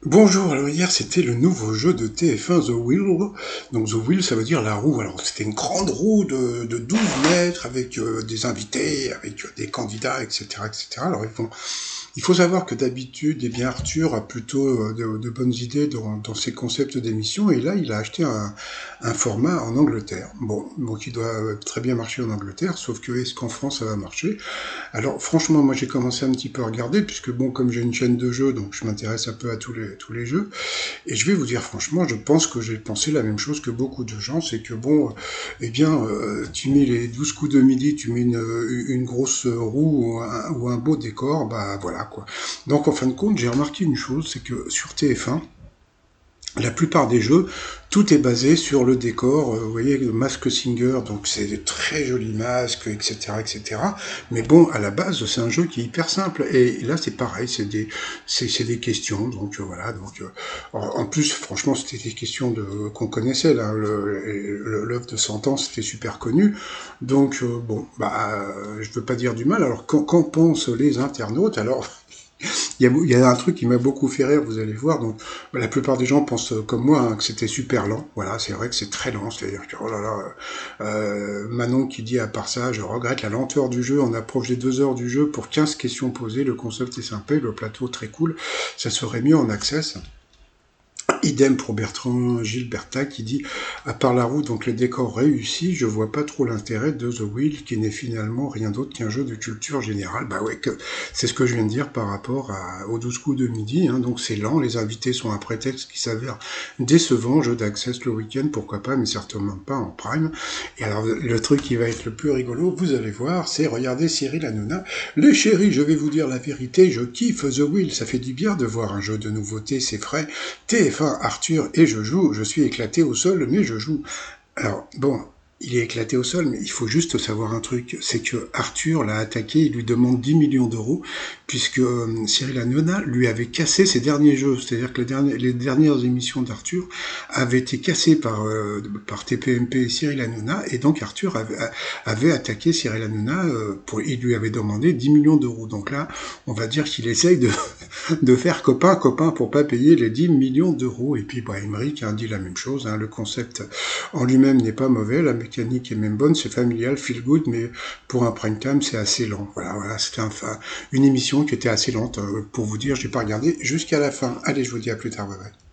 Bonjour, alors hier c'était le nouveau jeu de TF1 The Wheel. Donc The Wheel ça veut dire la roue. Alors c'était une grande roue de 12 mètres avec des invités, avec des candidats, etc., etc. Alors il faut savoir que d'habitude, eh bien Arthur a plutôt de bonnes idées dans ses concepts d'émission et là il a acheté un format en Angleterre. Bon, qui doit très bien marcher en Angleterre, sauf que est-ce qu'en France ça va marcher? Alors franchement, moi j'ai commencé un petit peu à regarder, puisque bon, comme j'ai une chaîne de jeux, donc je m'intéresse un peu à tous les jeux, et je vais vous dire franchement, je pense que j'ai pensé la même chose que beaucoup de gens, c'est que bon, eh bien, tu mets les 12 coups de midi, tu mets une grosse roue ou un beau décor, bah voilà quoi. Donc en fin de compte, j'ai remarqué une chose, c'est que sur TF1, la plupart des jeux, tout est basé sur le décor. Vous voyez, le Mask Singer, donc c'est de très jolis masques, etc., etc. Mais bon, à la base, c'est un jeu qui est hyper simple. Et là, c'est pareil, c'est des questions. Donc voilà. Donc en plus, franchement, c'était des questions qu'on connaissait là. L'œuvre de 100 ans, c'était super connu. Donc bon, je veux pas dire du mal. Alors qu'en pensent les internautes? Alors il y a un truc qui m'a beaucoup fait rire, vous allez voir. Donc, la plupart des gens pensent comme moi hein, que c'était super lent. Voilà, c'est vrai que c'est très lent. C'est-à-dire que, oh là là, Manon qui dit à part ça, je regrette la lenteur du jeu. On approche des 2 heures du jeu pour 15 questions posées. Le concept est sympa, le plateau très cool. Ça serait mieux en access. Idem pour Bertrand Gilberta qui dit à part la route, donc les décors réussis, je vois pas trop l'intérêt de The Wheel qui n'est finalement rien d'autre qu'un jeu de culture générale. Bah ouais, c'est ce que je viens de dire par rapport aux 12 coups de midi. Hein. Donc c'est lent, les invités sont un prétexte qui s'avère décevant. Jeu d'access le week-end, pourquoi pas, mais certainement pas en prime. Et alors le truc qui va être le plus rigolo, vous allez voir, c'est regarder Cyril Hanouna. Les chéris, je vais vous dire la vérité, je kiffe The Wheel. Ça fait du bien de voir un jeu de nouveauté, c'est frais. TF1, Arthur et je joue, je suis éclaté au sol, mais je joue. Alors, bon, il est éclaté au sol, mais il faut juste savoir un truc, c'est que Arthur l'a attaqué, il lui demande 10 millions d'euros, puisque Cyril Hanouna lui avait cassé ses derniers jeux, c'est-à-dire que les dernières émissions d'Arthur avaient été cassées par TPMP et Cyril Hanouna, et donc Arthur avait attaqué Cyril Hanouna, il lui avait demandé 10 millions d'euros. Donc là, on va dire qu'il essaye de faire copain pour pas payer les 10 millions d'euros. Et puis, Emmerich a dit la même chose. Hein, le concept en lui-même n'est pas mauvais, la mécanique est même bonne, c'est familial, feel good, mais pour un prime time, c'est assez lent. Voilà, c'était une émission qui était assez lente. Pour vous dire, j'ai pas regardé jusqu'à la fin. Allez, je vous dis à plus tard, bye bye.